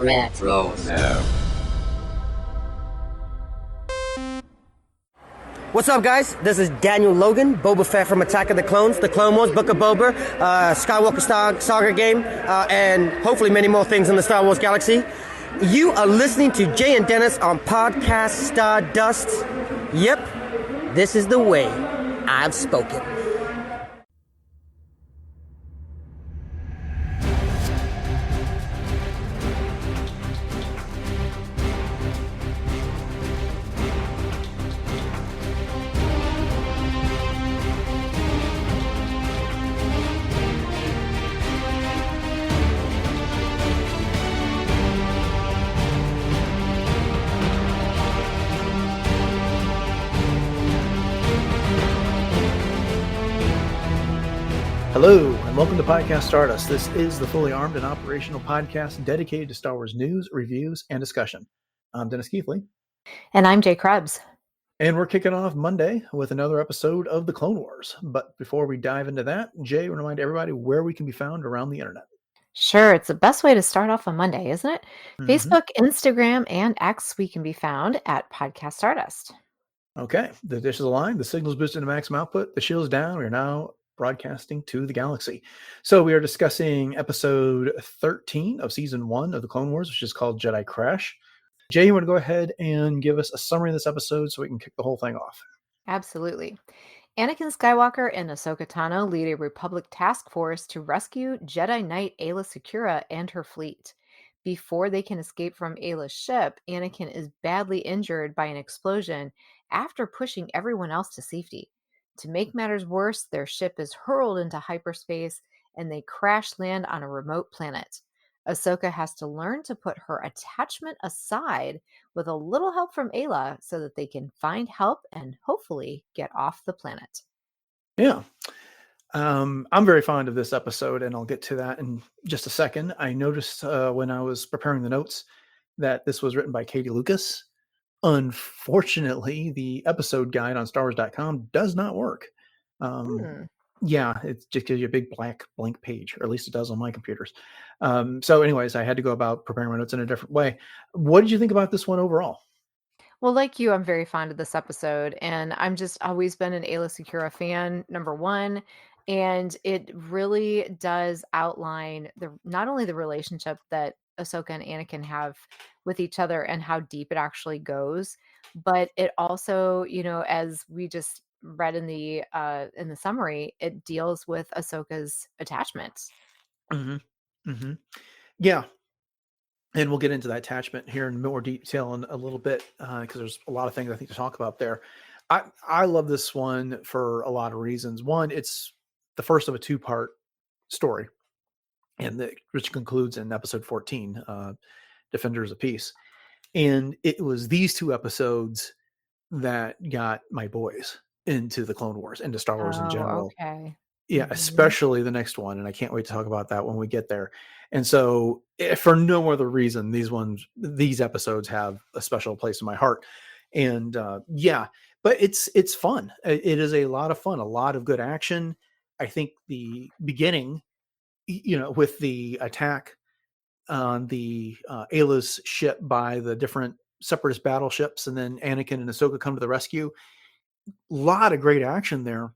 Retro. What's up, guys? This is Daniel Logan, Boba Fett from Attack of the Clones, The Clone Wars, Book of Boba, Skywalker Saga game, and hopefully many more things in the Star Wars galaxy. You are listening to Jay and Dennis on Podcast Stardust. Yep, this is the way I've spoken. Hello, and welcome to Podcast Stardust. This is the fully armed and operational podcast dedicated to Star Wars news, reviews, and discussion. I'm Dennis Keithley. And I'm Jay Krebs. And we're kicking off Monday with another episode of The Clone Wars. But before we dive into that, Jay, remind everybody where we can be found around the internet. Sure, it's the best way to start off a Monday, isn't it? Facebook, Instagram, and X, we can be found at Podcast Stardust. Okay, the dish is aligned, the signal's boosted to maximum output, the shield's down, we're now broadcasting to the galaxy. So we are discussing episode 13 of season 1 of the Clone Wars, which is called Jedi Crash. Jay, you want to go ahead and give us a summary of this episode so we can kick the whole thing off? Absolutely. Anakin Skywalker and Ahsoka Tano lead a Republic task force to rescue Jedi Knight Aayla Secura and her fleet. Before they can escape from Ayla's ship, Anakin is badly injured by an explosion after pushing everyone else to safety. To make matters worse, their ship is hurled into hyperspace and they crash land on a remote planet. Ahsoka has to learn to put her attachment aside with a little help from Aayla so that they can find help and hopefully get off the planet. Yeah. I'm very fond of this episode, and I'll get to that in just a second. I noticed when I was preparing the notes that this was written by Katie Lucas. Unfortunately, the episode guide on StarWars.com does not work. Yeah, it just gives you a big black blank page, or at least it does on my computers. So anyways, I had to go about preparing my notes in a different way. What did you think about this one overall? Well, like you, I'm very fond of this episode, and I'm just always been an Aayla Secura fan, number one. And it really does outline not only the relationship that Ahsoka and Anakin have with each other and how deep it actually goes, but it also, as we just read in the summary, it deals with Ahsoka's attachments. Yeah. And we'll get into that attachment here in more detail in a little bit because there's a lot of things I think to talk about there. I love this one for a lot of reasons. One, it's the first of a two-part story, and which concludes in episode 14, Defenders of Peace. And it was these two episodes that got my boys into the Clone Wars, into Star Wars in general. Okay. Yeah, especially the next one. And I can't wait to talk about that when we get there. And so for no other reason, these episodes have a special place in my heart. And yeah, but it's fun. It is a lot of fun, a lot of good action. I think the beginning, with the attack on the Ayla's ship by the different separatist battleships, and then Anakin and Ahsoka come to the rescue. A lot of great action there.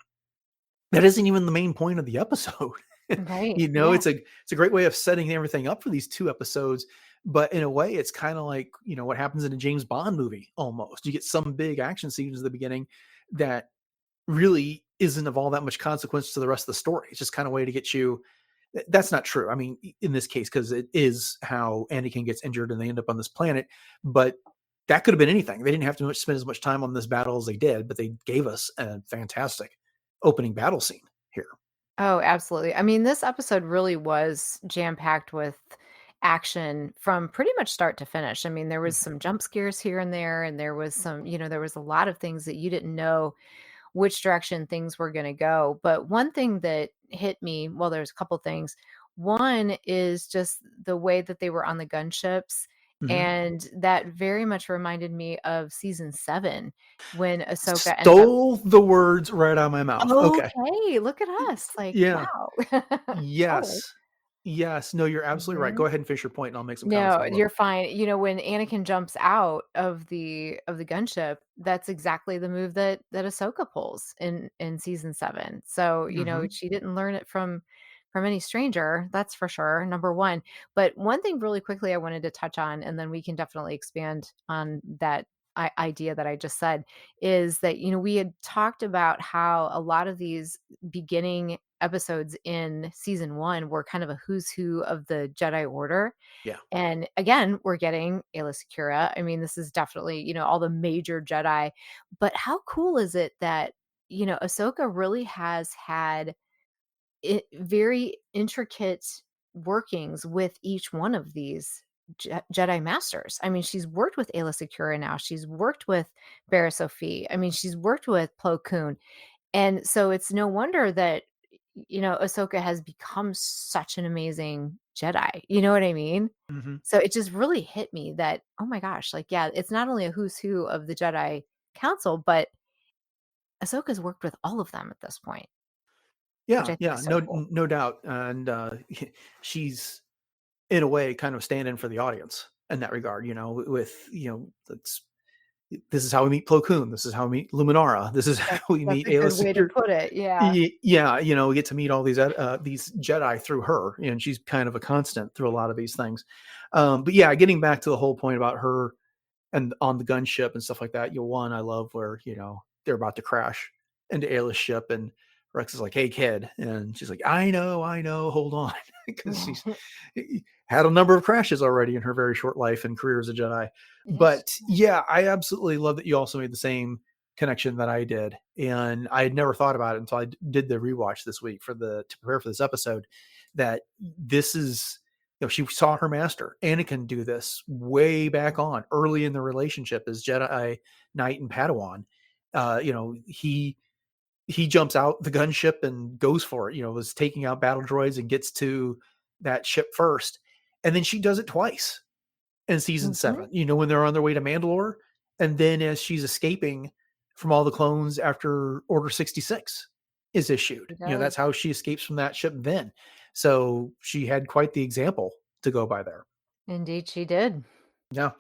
That isn't even the main point of the episode. Right. It's a great way of setting everything up for these two episodes. But in a way, it's kind of like, what happens in a James Bond movie almost. You get some big action scenes at the beginning that really isn't of all that much consequence to the rest of the story. It's just kind of a way to get you. That's not true. I mean, in this case, because it is how Anakin gets injured and they end up on this planet. But that could have been anything. They didn't have to spend as much time on this battle as they did, but they gave us a fantastic opening battle scene here. Oh, absolutely. I mean, this episode really was jam-packed with action from pretty much start to finish. I mean, there was some jump scares here and there was some, there was a lot of things that you didn't know which direction things were going to go. But one thing that hit me, well, there's a couple things. One is just the way that they were on the gunships. And that very much reminded me of season 7 when Ahsoka stole the words right out of my mouth. Okay, look at us. Like, yeah. Wow. Yes. Yes, no, you're absolutely right. Go Mhm. ahead and finish your point, and I'll make some comments No, on the book. you're fine. When Anakin jumps out of the gunship, that's exactly the move that Ahsoka pulls in season 7. So, Hmm. she didn't learn it from any stranger, that's for sure, number 1. But one thing really quickly I wanted to touch on, and then we can definitely expand on that idea that I just said, is that, we had talked about how a lot of these beginning episodes in season 1 were kind of a who's who of the Jedi Order. Yeah. And again, we're getting Aayla Secura. I mean, this is definitely, all the major Jedi. But how cool is it that, Ahsoka really has had very intricate workings with each one of these Jedi masters. I mean, she's worked with Aayla Secura now. She's worked with Barra Sophie. I mean, she's worked with Plo Koon. And so it's no wonder that, Ahsoka has become such an amazing Jedi. You know what I mean? Hmm. So it just really hit me that, oh my gosh, like, yeah, it's not only a who's who of the Jedi Council, but Ahsoka's worked with all of them at this point, which Yeah, I think yeah, is so no, cool. no doubt, and she's in a way kind of standing for the audience in that regard. With that's this is how we meet Plo Koon. This is how we meet Luminara. This is how we That's meet a Aayla good way to Secure. put it. Yeah. Yeah, we get to meet all these Jedi through her, and she's kind of a constant through a lot of these things. But yeah, getting back to the whole point about her and on the gunship and stuff like that. One, I love where they're about to crash into Ayla's ship, and Rex is like, "Hey, kid," and she's like, I know, hold on," because she's had a number of crashes already in her very short life and career as a Jedi. Yes. But yeah, I absolutely love that you also made the same connection that I did, and I had never thought about it until I did the rewatch this week to prepare for this episode. That this is she saw her master Anakin do this way back on early in the relationship as Jedi Knight and Padawan. He jumps out the gunship and goes for it. Was taking out battle droids and gets to that ship first, and then she does it twice in season Mhm. 7. When they're on their way to Mandalore, and then as she's escaping from all the clones after Order 66 is issued. She That's does. how she escapes from that ship then. So she had quite the example to go by there. Indeed, she did. Yeah,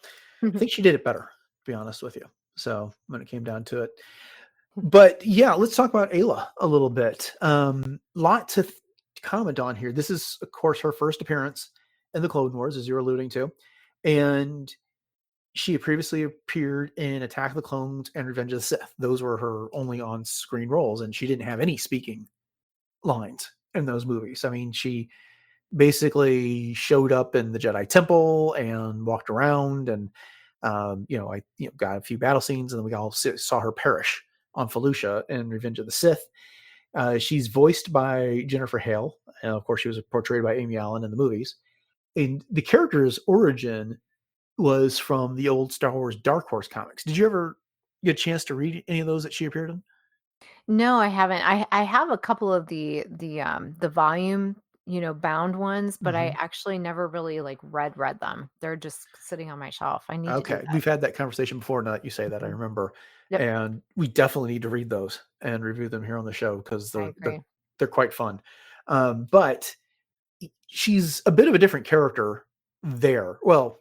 I think she did it better, to be honest with you. So when it came down to it. But yeah, let's talk about Ayla a little bit. Lot to comment on here. This is, of course, her first appearance in the Clone Wars, as you're alluding to. And she had previously appeared in Attack of the Clones and Revenge of the Sith. Those were her only on-screen roles, and she didn't have any speaking lines in those movies. I mean, she basically showed up in the Jedi Temple and walked around, and I got a few battle scenes, and then we all saw her perish on Felucia in Revenge of the Sith. She's voiced by Jennifer Hale, and of course, she was portrayed by Amy Allen in the movies. And the character's origin was from the old Star Wars Dark Horse comics. Did you ever get a chance to read any of those that she appeared in? No, I haven't. I have a couple of the volume, bound ones, but I Hmm. actually never really like read them. They're just sitting on my shelf. I need to do Okay, that. we've had that conversation before. Now that you say that, I Mhm. remember, Yep, and we definitely need to read those and review them here on the show because I they're they're agree. they're quite fun. But she's a bit of a different character there. Well,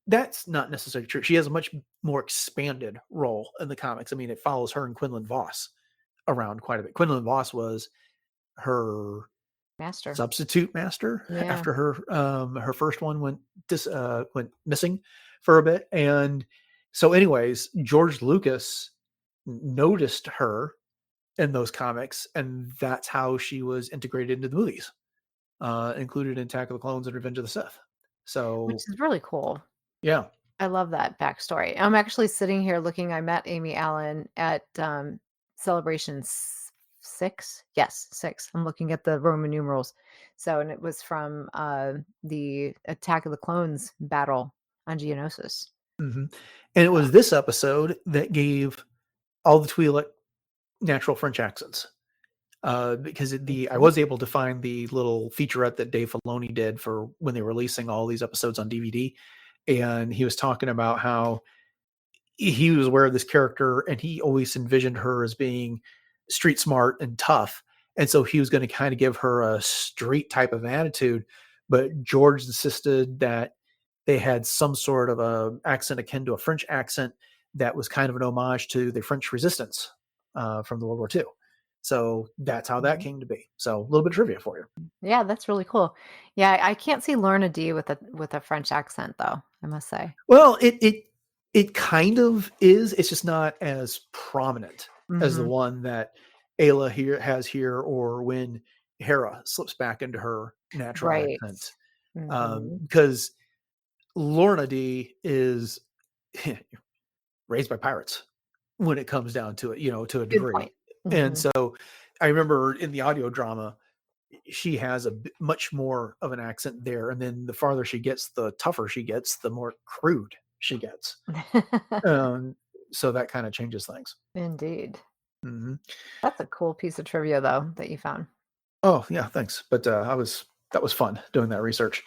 that's not necessarily true. She has a much more expanded role in the comics. I mean, it follows her and Quinlan Voss around quite a bit. Quinlan Voss was her Master. substitute master Yeah. after her first one went missing for a bit. And so anyways, George Lucas noticed her in those comics, and that's how she was integrated into the movies, included in Attack of the Clones and Revenge of the Sith. Which So is really cool. yeah. I love that backstory. I'm actually sitting here looking. I met Amy Allen at Celebration 6. Yes, 6. I'm looking at the Roman numerals. So, and it was from the Attack of the Clones battle on Geonosis. Mhm. And it was this episode that gave all the Twi'lek natural French accents. Because I Mhm. was able to find the little featurette that Dave Filoni did for when they were releasing all these episodes on DVD, and he was talking about how he was aware of this character, and he always envisioned her as being street smart and tough, and so he was going to kind of give her a street type of attitude, but George insisted that they had some sort of a accent akin to a French accent that was kind of an homage to the French resistance from the World War II. So that's how that Mhm. came to be. So a little bit of trivia for you. Yeah, that's really cool. Yeah, I can't see Lorna D with a French accent though, I must say. Well, it kind of is. It's just not as prominent as the Mhm. one that Ayla here has here, or when Hera slips back into her natural Right. accent. Mhm. Because Lorna D is raised by pirates when it comes down to it, to a Good point. degree. And Mhm. so I remember in the audio drama, she has much more of an accent there. And then the farther she gets, the tougher she gets, the more crude she gets. Um, so that kind of changes things. Indeed. Hmm. That's a cool piece of trivia though that you found. Oh yeah, thanks. But that was fun doing that research.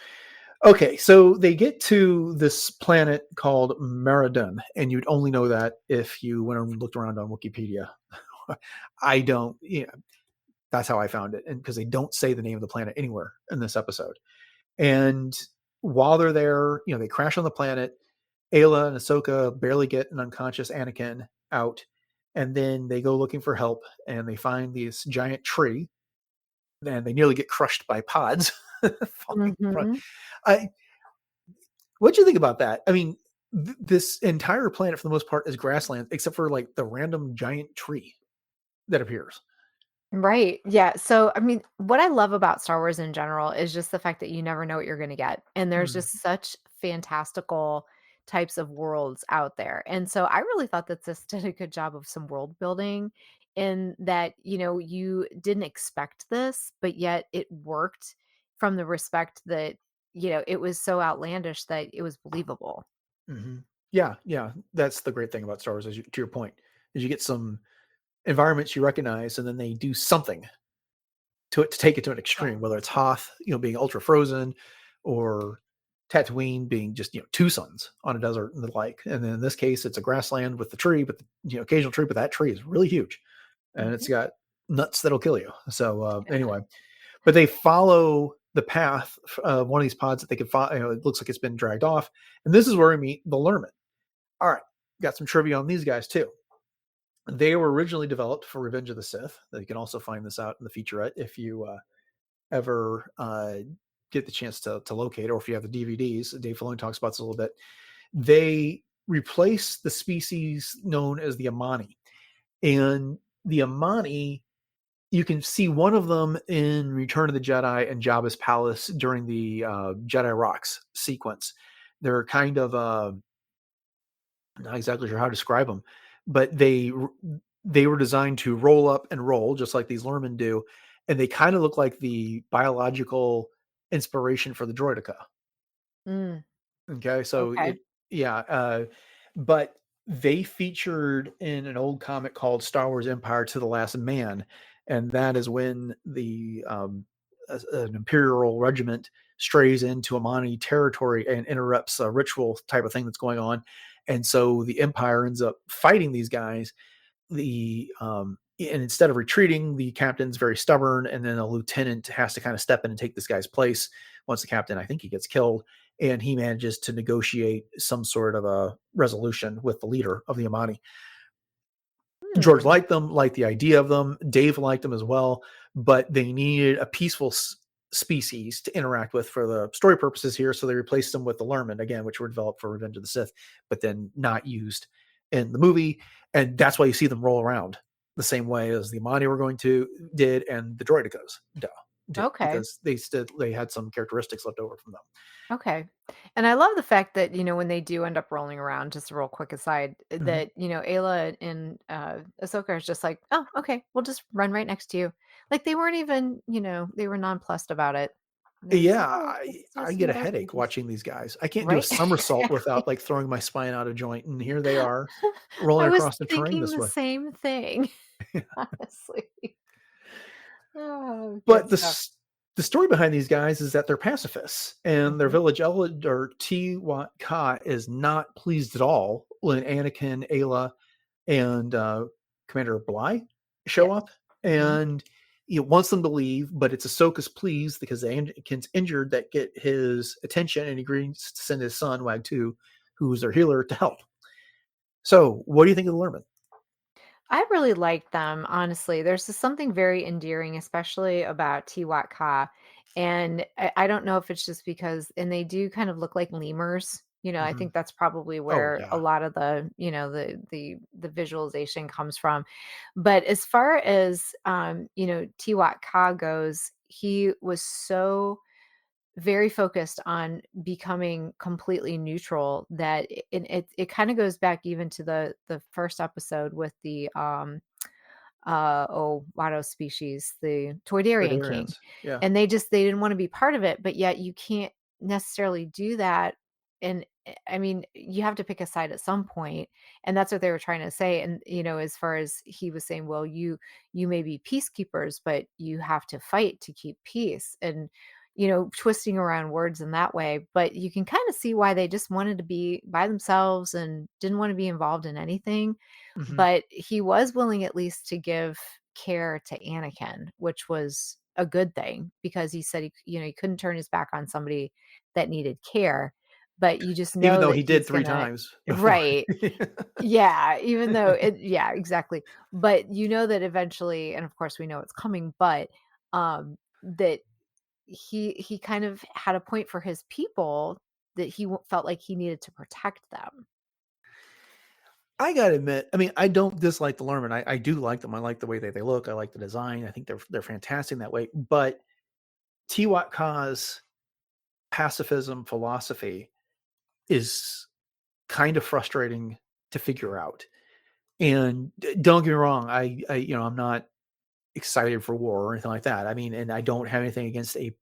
Okay, so they get to this planet called Meridon, and you'd only know that if you went and looked around on Wikipedia. I don't. Yeah, that's how I found it, and because they don't say the name of the planet anywhere in this episode. And while they're there, they crash on the planet. Ayla and Ahsoka barely get an unconscious Anakin out, and then they go looking for help, and they find this giant tree, and they nearly get crushed by pods falling in front. Mhm. I, what do you think about that? I mean, this entire planet, for the most part, is grassland, except for like the random giant tree that appears. Right. Yeah. So, I mean, what I love about Star Wars in general is just the fact that you never know what you're going to get. And there's Mm, just such fantastical types of worlds out there. And so I really thought that this did a good job of some world building in that, you didn't expect this, but yet it worked from the respect that, it was so outlandish that it was believable. hmm. Yeah, yeah. That's the great thing about Star Wars, to your point, is you get some environments you recognize, and then they do something to it to take it to an Yeah. extreme, whether it's Hoth, being ultra frozen, or Tatooine being just two suns on a desert and the like. And then in this case, it's a grassland with the tree, but occasional tree, but that tree is really huge, and it's Mhm. got nuts that'll kill you. So anyway, but they follow the path of one of these pods that they can follow. It looks like it's been dragged off, and this is where we meet the Lehrman. All right, got some trivia on these guys too. They were originally developed for Revenge of the Sith. You can also find this out in the featurette if you ever get the chance to locate, or if you have the DVDs. Dave Filoni talks about this a little bit. They replace the species known as the Amani, and the Amani, you can see one of them in Return of the Jedi and Jabba's palace during the Jedi Rocks sequence. They're kind of not exactly sure how to describe them, but they were designed to roll up and roll just like these Lehrman do, and they kind of look like the biological inspiration for the droideka. Mm, Okay, so okay. yeah, but they featured in an old comic called Star Wars Empire to the Last Man, and that is when an Imperial regiment strays into Amani territory and interrupts a ritual type of thing that's going on, and so the Empire ends up fighting these guys. And instead of retreating, the captain's very stubborn, and then a lieutenant has to kind of step in and take this guy's place. Once the captain, I think he gets killed, and he manages to negotiate some sort of a resolution with the leader of the Amani. George Hmm. liked them, liked the idea of them. Dave liked them as well, but they needed a peaceful species to interact with for the story purposes here, so they replaced them with the Lehrman again, which were developed for Revenge of the Sith, but then not used in the movie, and that's why you see them roll around the same way as the Amani were going to did, and the droidicas did, Okay. because they had some characteristics left over from them. Okay. And I love the fact that, when they do end up rolling around, just a real quick aside, Mhm. that, Ayla and Ahsoka is just like, oh, okay, we'll just run right next to you. Like they weren't even, they were nonplussed about it. They were just Yeah, like, oh, it's I just, get a it's headache just watching these guys. I can't do a right. somersault without Exactly. like throwing my spine out of joint, and here they are rolling I was across the terrain thinking this the way. same thing, honestly. Oh, good But stuff. the story behind these guys is that they're pacifists, and their Mhm. village elder T-Wat-Ka is not pleased at all when Anakin, Ayla, and Commander Bly show Yes. up, Mhm. and wants them to leave, but it's Ahsoka's pleas because Anakin's injured that get his attention, and he agrees to send his son Wag-2, who's their healer, to help. So, what do you think of the Lehrman? I really like them, honestly. There's just something very endearing, especially about Tiwat. And I don't know if it's just because, and they do kind of look like lemurs. I Mm-hmm. think that's probably Oh where a yeah, lot of the visualization comes from. But as far as Tiwat goes, he was so very focused on becoming completely neutral that it kind of goes back even to the first episode with the Watto species, the Toydarian king. Targaryens. Yeah. And they didn't want to be part of it, but yet you can't necessarily do that. And I mean, you have to pick a side at some point, and that's what they were trying to say. And as far as he was saying, well, you may be peacekeepers, but you have to fight to keep peace. And twisting around words in that way, but you can kind of see why they just wanted to be by themselves and didn't want to be involved in anything. Mm-hmm. But he was willing at least to give care to Anakin, which was a good thing because he said he couldn't turn his back on somebody that needed care. But you just Even know though that he did he's 3 gonna times before. right. Yeah, even though yeah, exactly. But you know that eventually, and of course we know it's coming, but that he kind of had a point for his people that he felt like he needed to protect them. I gotta admit, I mean, I don't dislike the Lehrman. I do like them. I like the way they look. I like the design. I think they're fantastic in that way. But Tiwatka's pacifism philosophy is kind of frustrating to figure out. And don't get me wrong, I'm not excited for war or anything like that. I mean, and I don't have anything against a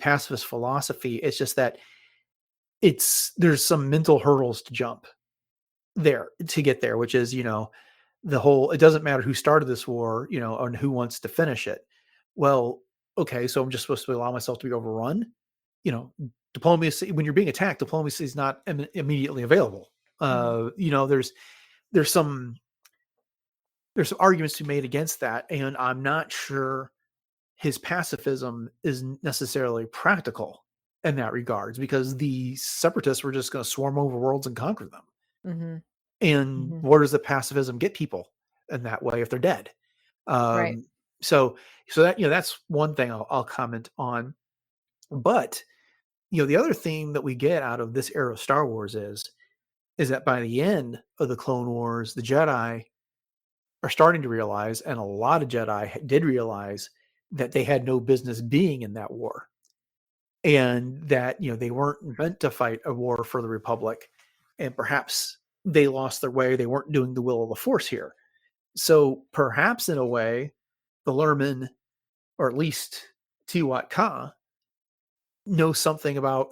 pacifist philosophy. It's just that there's some mental hurdles to jump there to get there, which is, the whole, it doesn't matter who started this war, and who wants to finish it. Well, okay, so I'm just supposed to allow myself to be overrun. You know, diplomacy, when you're being attacked, diplomacy is not immediately available. Mhm. There's some there's some arguments to be made against that, and I'm not sure his pacifism is necessarily practical in that regards, because the separatists were just going to swarm over worlds and conquer them. Mhm. And Mhm. where does the pacifism get people in that way if they're dead? Right. Um, so that that's one thing I'll comment on. But the other theme that we get out of this era of Star Wars is that by the end of the Clone Wars, the Jedi are starting to realize, and a lot of Jedi did realize, that they had no business being in that war, and that they weren't meant to fight a war for the Republic, and perhaps they lost their way. They weren't doing the will of the Force here. So perhaps in a way, the Lehrman, or at least Tiwat Ka, know something about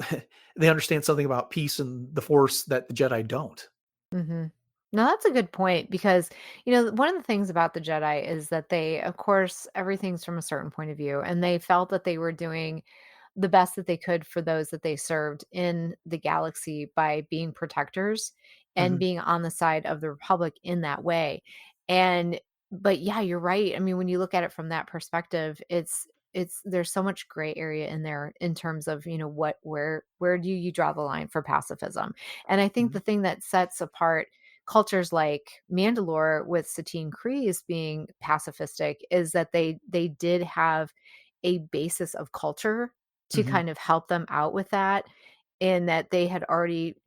they understand something about peace and the Force that the Jedi don't. Mhm. No, that's a good point because, one of the things about the Jedi is that they, of course, everything's from a certain point of view, and they felt that they were doing the best that they could for those that they served in the galaxy by being protectors and Mhm. being on the side of the Republic in that way. And but yeah, you're right. I mean, when you look at it from that perspective, it's there's so much gray area in there in terms of, where do you draw the line for pacifism? And I think Mhm. the thing that sets apart cultures like Mandalore with Satine Kryze being pacifistic is that they did have a basis of culture to Mhm. kind of help them out with that, and that they had already,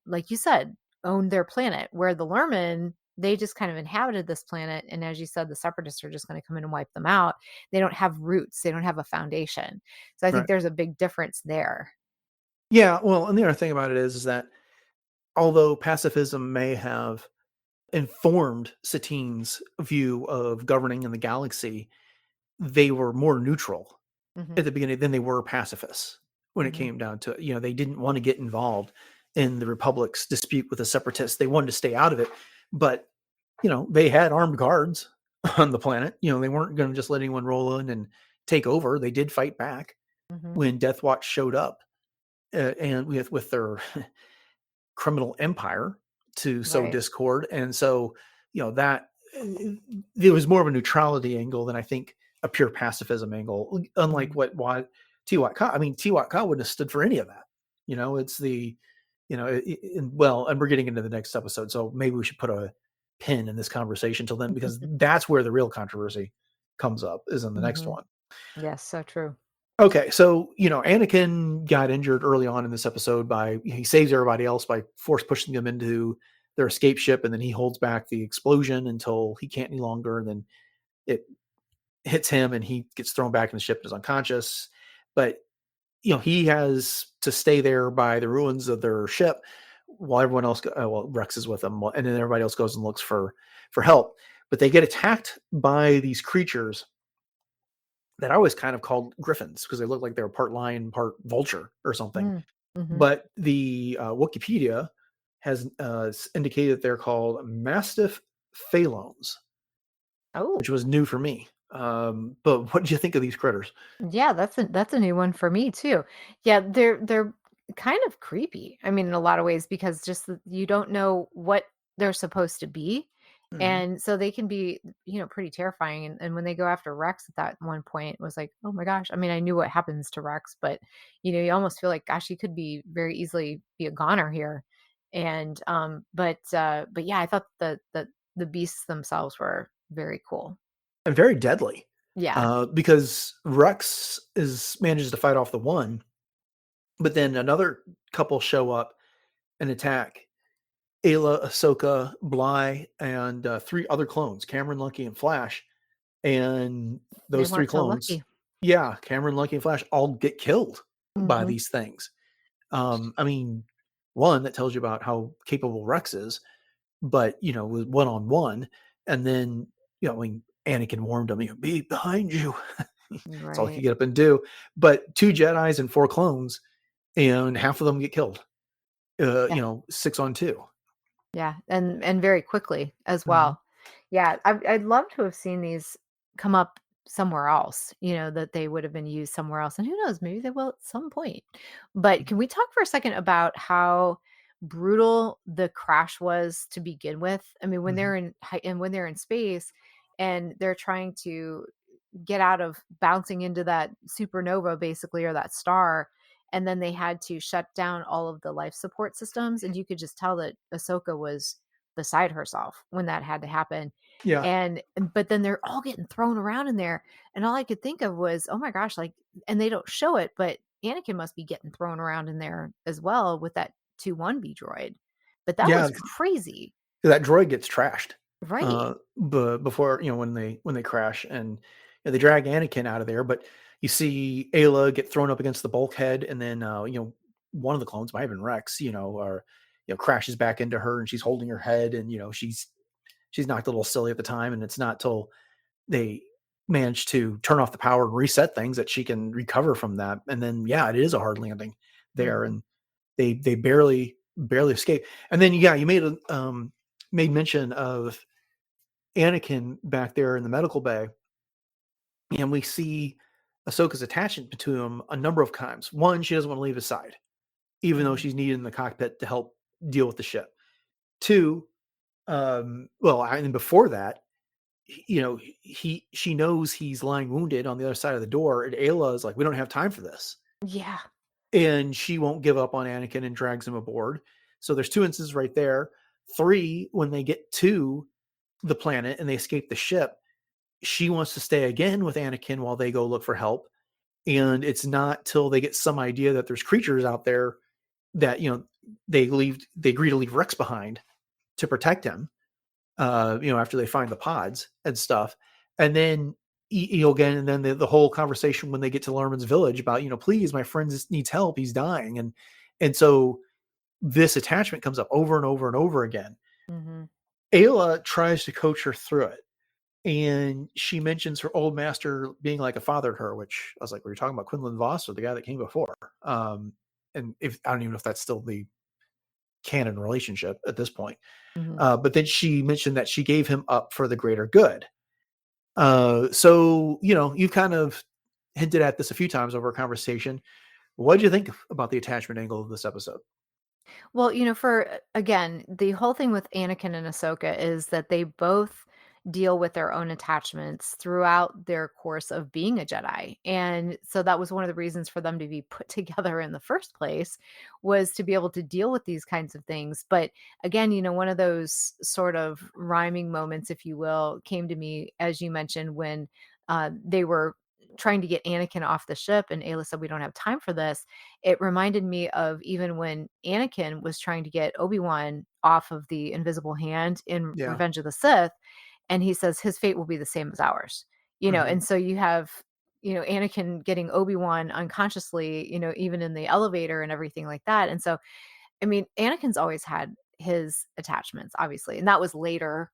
like you said, owned their planet, where the Lerman, they just kind of inhabited this planet. And as you said, the separatists are just going to come in and wipe them out. They don't have roots, they don't have a foundation. So I think Right. there's a big difference there. Yeah. Well, and the other thing about it is that although pacifism may have informed Satine's view of governing in the galaxy, they were more neutral Hmm. at the beginning than they were pacifists when it Hmm. came down to it. They didn't want to get involved in the Republic's dispute with the separatists. They wanted to stay out of it, but they had armed guards on the planet. They weren't going to just let anyone roll in and take over. They did fight back Hmm. when Death Watch showed up, and with their criminal empire to sow Right. discord. And so, that there was more of a neutrality angle than I think a pure pacifism angle, unlike Mhm. what Tiwat Ka. I mean, Tiwat Ka wouldn't have stood for any of that. It's the, well, and we're getting into the next episode, so maybe we should put a pin in this conversation till then, because that's where the real controversy comes up, is in the next Mhm. one. Yes, so true. Okay, so Anakin got injured early on in this episode he saves everybody else by force pushing them into their escape ship, and then he holds back the explosion until he can't any longer, and then it hits him and he gets thrown back in the ship and is unconscious. But he has to stay there by the ruins of their ship while everyone else Rex is with them, and then everybody else goes and looks for help. But they get attacked by these creatures that I always kind of called griffins, because they look like they were part lion, part vulture or something. Mm. Mhm. But the Wikipedia has indicated that they're called Mastiff Phalones, Oh. which was new for me. But what did you think of these critters? Yeah, that's a new one for me too. Yeah, they're kind of creepy. I mean, in a lot of ways, because just you don't know what they're supposed to be. Mhm. And so they can be, pretty terrifying. And when they go after Rex at that one point, it was like, oh my gosh. I mean, I knew what happens to Rex, but you almost feel like, gosh, he could be very easily be a goner here. And but yeah, I thought the beasts themselves were very cool. And very deadly, Yeah. because Rex manages to fight off the one, but then another couple show up and attack Ayla, Ahsoka, Bly, and three other clones, Cameron, Lucky, and Flash. And They those three weren't so clones, lucky. yeah, Cameron, Lucky, and Flash, all get killed by Mhm. these things. I mean, one, that tells you about how capable Rex is, but with one on one, and then when Anakin warned him, be behind you. That's all he could Right. get up and do. But two Jedis and four clones, and half of them get killed. Yeah. 6 on 2. Yeah, and very quickly as Mhm. well. Yeah, I'd love to have seen these come up somewhere else, that they would have been used somewhere else, and who knows, maybe they will at some point. But can we talk for a second about how brutal the crash was to begin with? I mean, when Mhm. they're when they're in space and they're trying to get out of bouncing into that supernova basically, or that star, and then they had to shut down all of the life support systems, and you could just tell that Ahsoka was beside herself when that had to happen. Yeah. But then they're all getting thrown around in there, and all I could think of was, oh my gosh, like, and they don't show it, but Anakin must be getting thrown around in there as well with that 2-1B droid. But that Yeah, was crazy. that droid gets trashed, Right. before, when they crash, and they drag Anakin out of there. But you see Ayla get thrown up against the bulkhead, and then one of the clones, might have been Rex, or crashes back into her, and she's holding her head, and she's knocked a little silly at the time, and it's not till they manage to turn off the power and reset things that she can recover from that. And then, yeah, it is a hard landing there, Mhm. and they barely escape. And then, yeah, you made mention of Anakin back there in the medical bay, and we see Ahsoka's attachment to him a number of times. One, she doesn't want to leave his side, even though Mhm. she's needed in the cockpit to help deal with the ship. Two, well, and before that, she knows he's lying wounded on the other side of the door, and Ayla is like, we don't have time for this, Yeah. and she won't give up on Anakin and drags him aboard. So there's two instances right there. Three, when they get to the planet and they escape the ship, she wants to stay again with Anakin while they go look for help. And it's not till they get some idea that there's creatures out there that they agree to leave Rex behind to protect him. After they find the pods and stuff, and then again, and then the whole conversation when they get to Lehrman's village about, please, my friend needs help, he's dying, and so this attachment comes up over and over and over again. Mhm. Ayla tries to coach her through it, and she mentions her old master being like a father to her, which I was like, were you talking about Quinlan Voss or the guy that came before? And if I don't even know if that's still the canon relationship at this point. Mhm. But then she mentioned that she gave him up for the greater good. So, you've kind of hinted at this a few times over a conversation. What do you think about the attachment angle of this episode? Well, for again, the whole thing with Anakin and Ahsoka is that they both deal with their own attachments throughout their course of being a Jedi. And so that was one of the reasons for them to be put together in the first place, was to be able to deal with these kinds of things. But again, one of those sort of rhyming moments, if you will, came to me, as you mentioned, when they were trying to get Anakin off the ship and Ayla said, "We don't have time for this." It reminded me of even when Anakin was trying to get Obi-Wan off of the invisible hand in Yeah. Revenge of the Sith, and he says his fate will be the same as ours. And so you have Anakin getting Obi-Wan unconsciously, even in the elevator and everything like that. And so, I mean, Anakin's always had his attachments, obviously, and that was later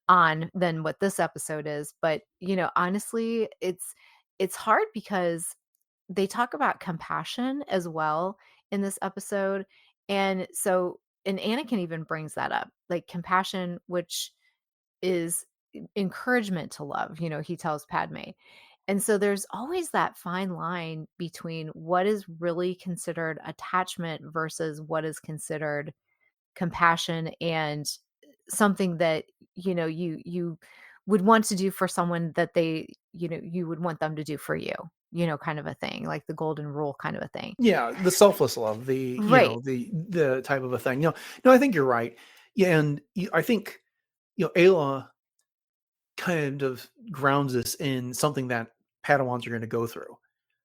on than what this episode is. But honestly, it's hard because they talk about compassion as well in this episode. And so, and Anakin even brings that up, like compassion, which is encouragement to love, he tells Padme. And so there's always that fine line between what is really considered attachment versus what is considered compassion, and something that you would want to do for someone that you would want them to do for you, kind of a thing, like the golden rule kind of a thing. Yeah, the selfless love, the Right. the type of a thing. No, I think you're right. Yeah, and I think Ayla kind of grounds us in something that Padawans are going to go through,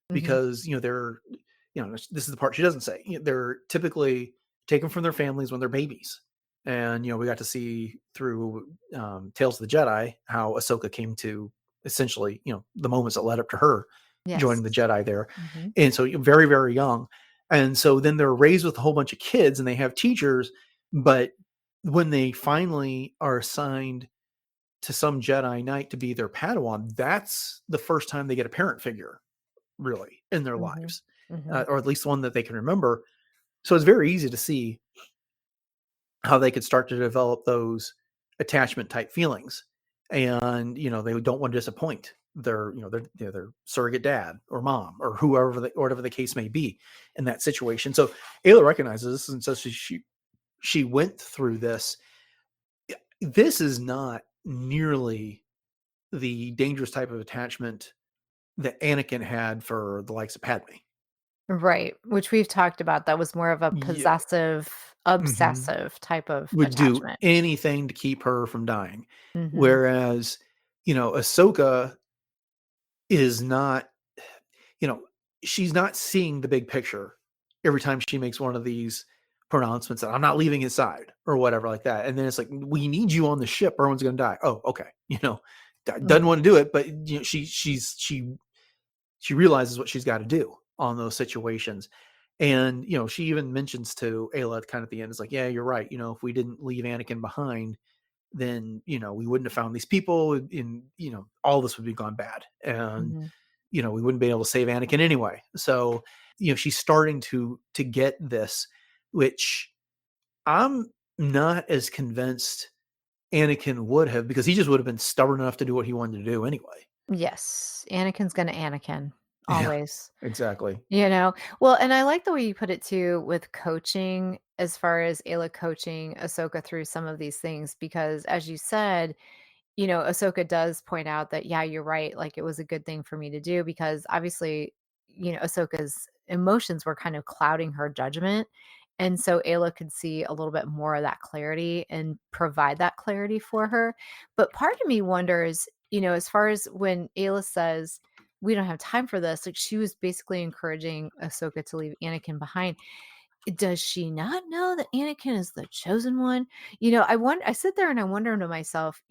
Hmm. because they're this is the part she doesn't say. They're typically taken from their families when they're babies, and we got to see through Tales of the Jedi how Ahsoka came to essentially the moments that led up to her Yes. joining the Jedi there, Hmm. and so very very young, and so then they're raised with a whole bunch of kids and they have teachers, but when they finally are assigned to some Jedi Knight to be their Padawan, that's the first time they get a parent figure really in their Hmm. lives, Hmm. or at least one that they can remember. So it's very easy to see how they could start to develop those attachment type feelings, and they don't want to disappoint their surrogate dad or mom or whatever the case may be in that situation. So Ayla recognizes this, and so she went through this. This is not nearly the dangerous type of attachment that Anakin had for the likes of Padme. Right, which we've talked about. That was more of a Yeah. possessive, Mhm. obsessive type of Would do attachment. anything to keep her from dying. Hmm. Whereas, Ahsoka is not, you know, she's not seeing the big picture every time she makes one of these pronouncements that I'm not leaving his side or whatever like that. And then it's like, we need you on the ship or everyone's going to die. Oh, okay. Doesn't want to do it, but she realizes what she's got to do on those situations. And, she even mentions to Ayla kind of at the end, it's like, yeah, you're right. If we didn't leave Anakin behind, then, we wouldn't have found these people and, all this would be gone bad. And, Hmm. we wouldn't be able to save Anakin anyway. So, she's starting to get this, which I'm not as convinced Anakin would have, because he just would have been stubborn enough to do what he wanted to do anyway. Yes, Anakin's gonna Anakin, Yeah, always. exactly. Well, and I like the way you put it too with coaching, as far as Ayla coaching Ahsoka through some of these things, because as you said, Ahsoka does point out that, yeah, you're right. Like, it was a good thing for me to do because obviously, Ahsoka's emotions were kind of clouding her judgment. And so Ayla could see a little bit more of that clarity and provide that clarity for her. But part of me wonders, as far as when Ayla says, we don't have time for this, like she was basically encouraging Ahsoka to leave Anakin behind. Does she not know that Anakin is the chosen one? I sit there and I wonder to myself,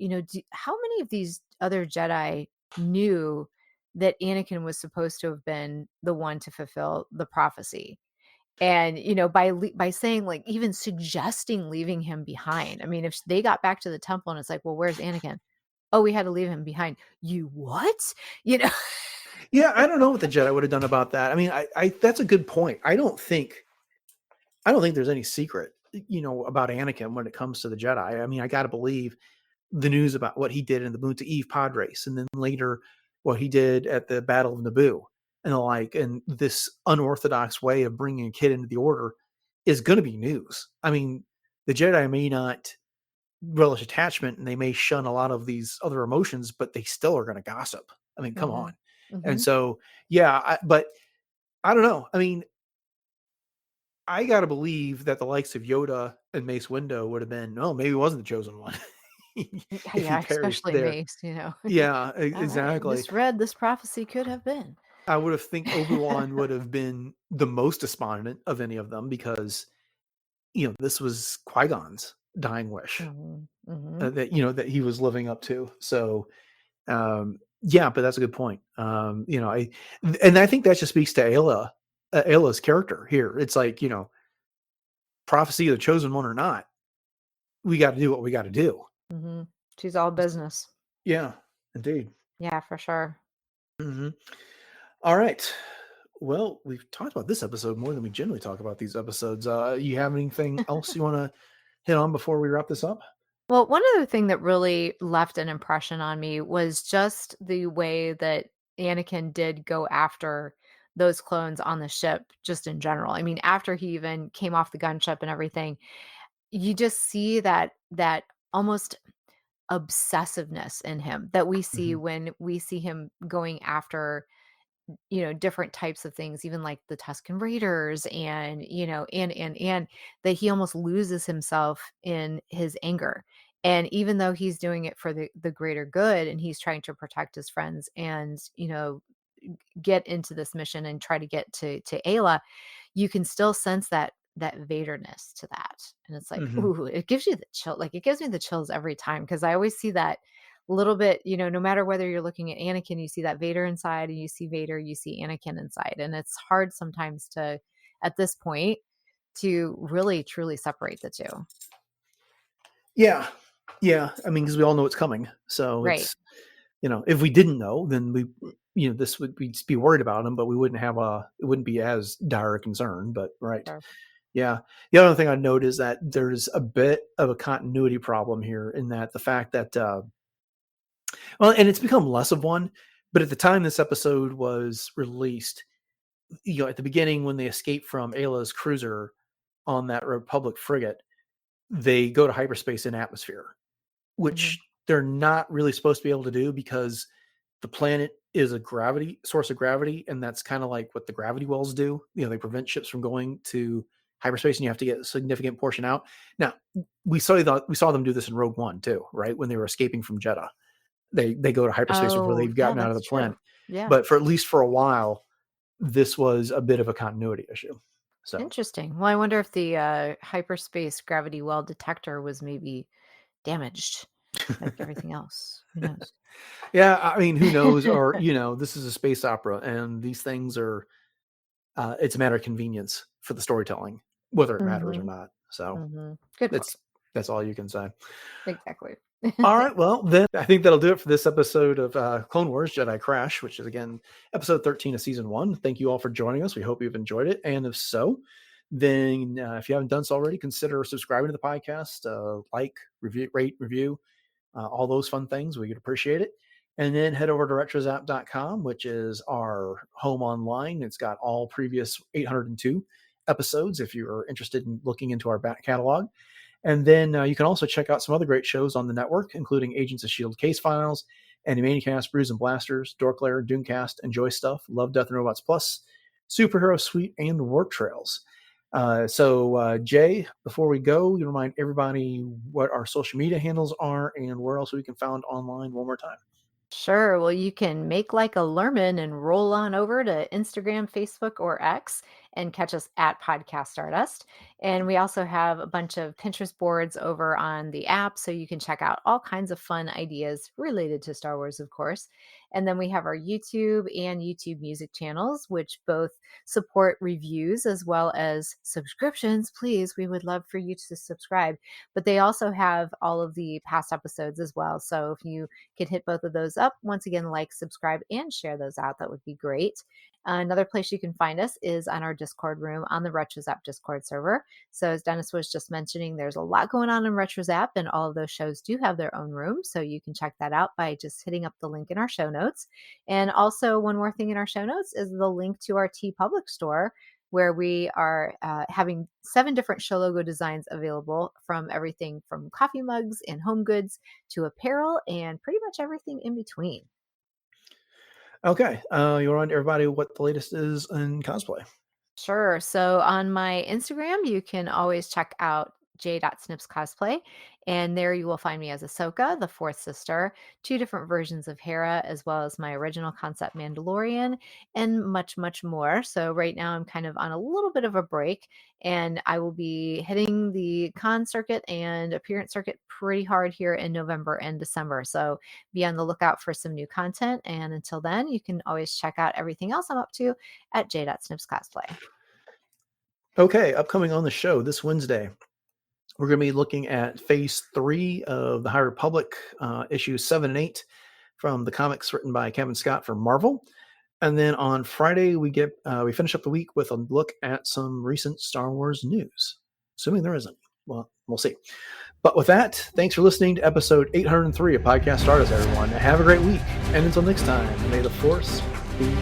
how many of these other Jedi knew that Anakin was supposed to have been the one to fulfill the prophecy? And, by saying, like, even suggesting leaving him behind. I mean, if they got back to the temple and it's like, well, where's Anakin? Oh, we had to leave him behind. You what? You know? Yeah, I don't know what the Jedi would have done about that. I mean, I that's a good point. I don't think there's any secret, about Anakin when it comes to the Jedi. I mean, I got to believe the news about what he did in the Moon to Eve pod race, and then later what he did at the Battle of Naboo and the like, and this unorthodox way of bringing a kid into the Order is going to be news. I mean, the Jedi may not relish attachment and they may shun a lot of these other emotions, but they still are going to gossip. I mean, come Mm-hmm. on. And Mm-hmm. so, yeah, but I don't know. I mean, I got to believe that the likes of Yoda and Mace Windu would have been, no, maybe he wasn't the chosen one if he Yeah, perished especially there. Mace, you know. Yeah, I exactly. misread this prophecy could have been. I would have think Obi-Wan would have been the most despondent of any of them because, this was Qui-Gon's dying wish Mm-hmm. Mm-hmm. that he was living up to. So, yeah, but that's a good point. And I think that just speaks to Ayla's character here. It's like, prophecy of the chosen one or not, we got to do what we got to do. Mm-hmm. She's all business. Yeah, indeed. Yeah, for sure. Hmm. All right. Well, we've talked about this episode more than we generally talk about these episodes. You have anything else you want to hit on before we wrap this up? Well, one other thing that really left an impression on me was just the way that Anakin did go after those clones on the ship, just in general. I mean, after he even came off the gunship and everything, you just see that almost obsessiveness in him that we see Hmm. when we see him going after different types of things, even like the Tusken Raiders and, and that he almost loses himself in his anger. And even though he's doing it for the greater good and he's trying to protect his friends and, get into this mission and try to get to Ayla, you can still sense that Vaderness to that. And it's like, Hmm. ooh, it gives you the chill. Like it gives me the chills every time because I always see that little bit, no matter whether you're looking at Anakin, you see that Vader inside, and you see Vader, you see Anakin inside. And it's hard sometimes to, at this point, to really truly separate the two. Yeah. Yeah. I mean, because we all know it's coming. So Right. it's, if we didn't know, then this would we'd be worried about him, but we wouldn't it wouldn't be as dire a concern. But right. Sure. Yeah. The other thing I note is that there's a bit of a continuity problem here in that the fact that, and it's become less of one, but at the time this episode was released, at the beginning when they escape from Ayla's cruiser on that Republic frigate, they go to hyperspace in atmosphere, Hmm. which they're not really supposed to be able to do because the planet is a gravity source of gravity, and that's kind of like what the gravity wells do. They prevent ships from going to hyperspace, and you have to get a significant portion out. Now, we saw them do this in Rogue One too, right? When they were escaping from Jeddah, they go to hyperspace before Oh, they've yeah, gotten out of that's the true. planet. Yeah. But for at least for a while, this was a bit of a continuity issue. So Interesting. Well, I wonder if the hyperspace gravity well detector was maybe damaged like everything else. Who knows? yeah, I mean, who knows? Or this is a space opera, and these things are. It's a matter of convenience for the storytelling, whether it matters or Hmm. not. So Hmm. Good point. that's all you can say. Exactly. All right, well then I think that'll do it for this episode of Clone Wars Jedi Crash, which is again episode 13 of season 1. Thank you all for joining us. We hope you've enjoyed it, and if so, then if you haven't done so already, consider subscribing to the podcast, like, review, rate, review, all those fun things. We could appreciate it. And then head over to retrozap.com, which is our home online. It's got all previous 802 episodes if you're interested in looking into our back catalog. And then you can also check out some other great shows on the network, including Agents of S.H.I.E.L.D. Case Files, Animaniacast, Brews and Blasters, Dorklair, Doomcast, Enjoy Stuff, Love, Death, and Robots Plus, Superhero Suite, and Warp Trails. So Jay, before we go, you remind everybody what our social media handles are and where else we can find online one more time. Sure. Well, you can make like a Lehrman and roll on over to Instagram, Facebook, or X and catch us at Podcast Stardust. And we also have a bunch of Pinterest boards over on the app, so you can check out all kinds of fun ideas related to Star Wars, of course. And then we have our YouTube and YouTube music channels, which both support reviews as well as subscriptions. Please, we would love for you to subscribe. But they also have all of the past episodes as well. So if you could hit both of those up. Once again, like, subscribe, and share those out. That would be great. Another place you can find us is on our Discord room on the RetroZap Discord server. So as Dennis was just mentioning, there's a lot going on in RetroZap, and all of those shows do have their own room. So you can check that out by just hitting up the link in our show notes. And also, one more thing in our show notes is the link to our TeePublic store. where we are having 7 different show logo designs available, from everything from coffee mugs and home goods to apparel and pretty much everything in between. Okay. You remind everybody what the latest is in cosplay. Sure. So on my Instagram, you can always check out j.snips cosplay. And there you will find me as Ahsoka, the fourth sister, 2 different versions of Hera, as well as my original concept Mandalorian, and much, much more. So right now I'm kind of on a little bit of a break, and I will be hitting the con circuit and appearance circuit pretty hard here in November and December. So be on the lookout for some new content. And until then, you can always check out everything else I'm up to at j.snips cosplay. Okay. Upcoming on the show this Wednesday, we're going to be looking at Phase 3 of the High Republic, issues 7 and 8 from the comics written by Kevin Scott for Marvel. And then on Friday, we finish up the week with a look at some recent Star Wars news, assuming there isn't. Well, we'll see. But with that, thanks for listening to episode 803 of Podcast Stardust, everyone. Have a great week. And until next time, may the Force be